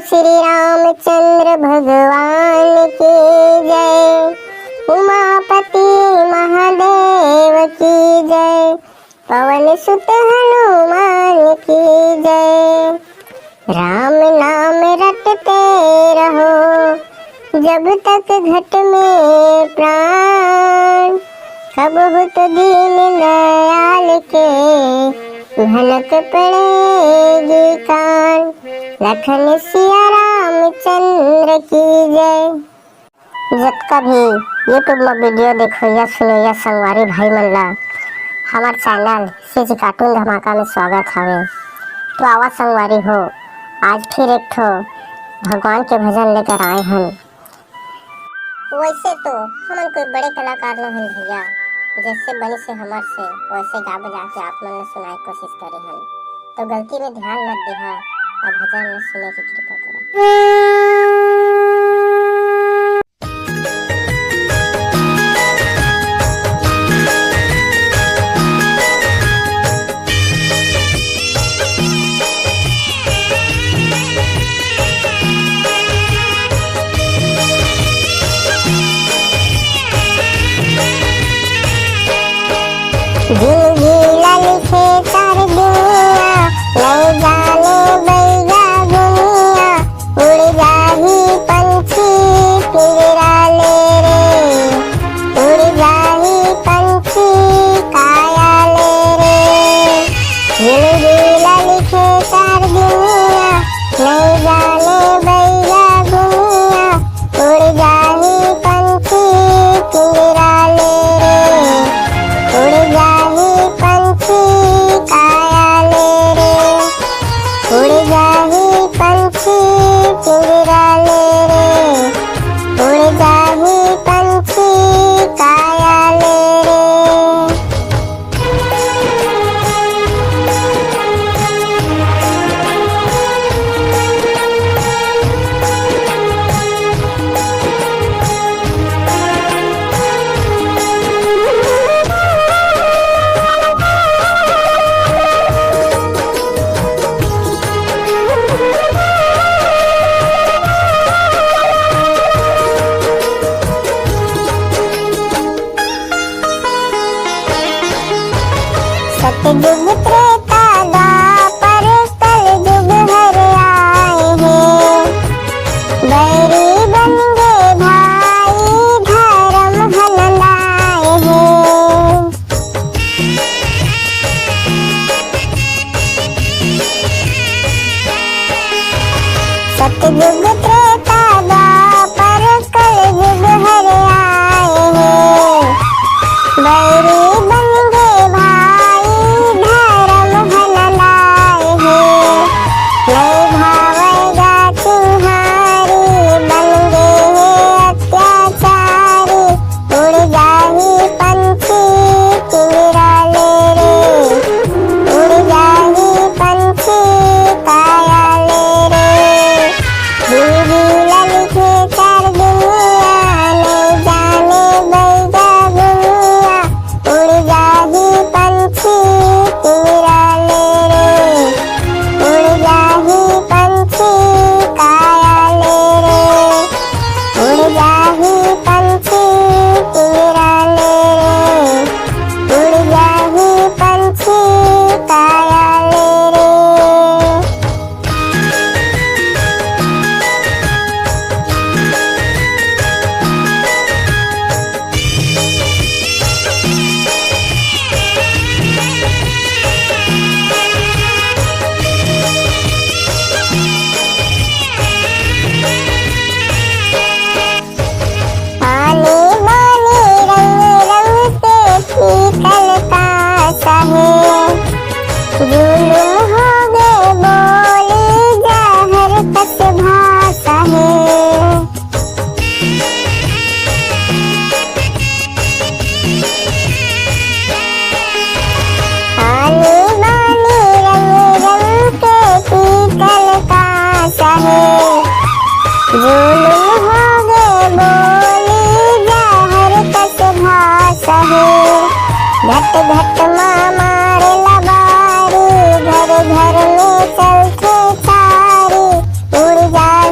श्री रामचंद्र भगवान की जय। उमापति महादेव की जय। पवन सुत हनुमान की जय। राम नाम रटते रहो जब तक घट में प्राण। कब हो तो दीन दयाल के भनक पड़ेगी कान। लखन सिया रामचंद्र की जय। जब कभी यूट्यूब में वीडियो देखो या सुनो या संगवारी भाई मन ला हमार चैनल सीजी कार्टून धमाका में स्वागत हवे। तो आवा संगवारी हो, आज फिर एक ठो भगवान के भजन लेकर आए हैं। वैसे तो हम कोई बड़े कलाकार न हैं भैया, जैसे बनी से हमार से वैसे गा बजा के आप मन ने सुनाए कोशिश करे हैं। तो गलती में ध्यान मत दिहा और भजन में सुने की कृपा करें। जिंदगी लिखे चार दुनिया, नहीं जाने बैगा दुनिया। उड़ जाही पंछी पिंजरा ले रे, उड़ जाही पंछी काया ले रे। जिंदगी लिखे चार दुनिया, नहीं जाने बैगा दुनिया। उड़ जाही पंछी पिंजरा ले रे, उड़ जाही पंछी काया ले रे। उड़ जाही पंछी पिंजरा ले रे, उड़ जाही पंछी काया ले रे। सतयुग त्रेता द्वापर कलयुग हर आए हैं। बैरी बन गए भाई धर्म हल लाए हैं। सतयुग त्रेता द्वापर कलयुग हर आए हैं। बैरी बन गए भाई धर्म हल लाए हैं। नहीं भावेगा तुम्हारी बन गए हैं अत्याचारी। उड़ जाही पंछी पिंजरा ले रे, उड़ जाही पंछी काया ले रे। जिंदगी लिखे चार दुनिया, नहीं जाने बैगा दुनिया। उड़ जाही पंछी पिंजरा ले रे, उड़ जाही पंछी काया ले रे। उड़ जाही पंछी पिंजरा ले रे, उड़ जाही पंछी काया ले रे। पानी पानी रंग रंग पे पीतल का सहे। जुलूम हो गए बोली जहर कस भाषा है। पानी पानी रंग रंग पे पीतल का सहे। जुलूम हो गए बोली जहर कस भाषा है। घट घट माँ मारे लबारी, घर घर में चलते चारी। उड़ जाए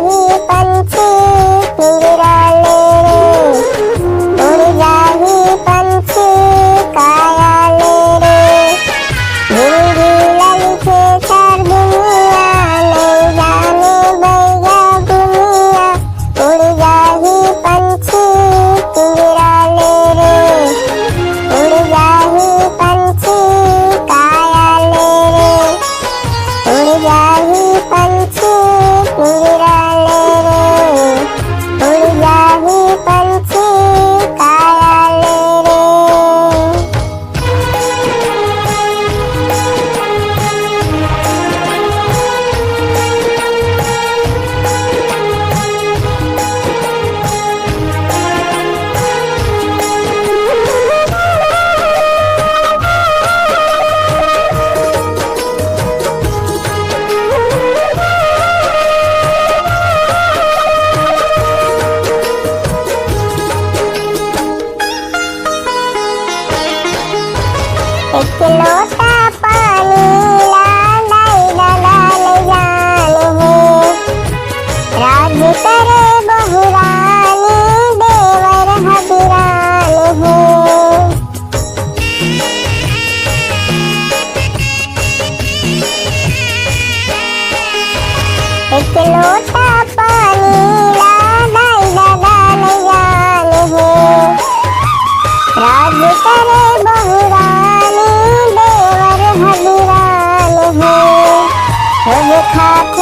देखा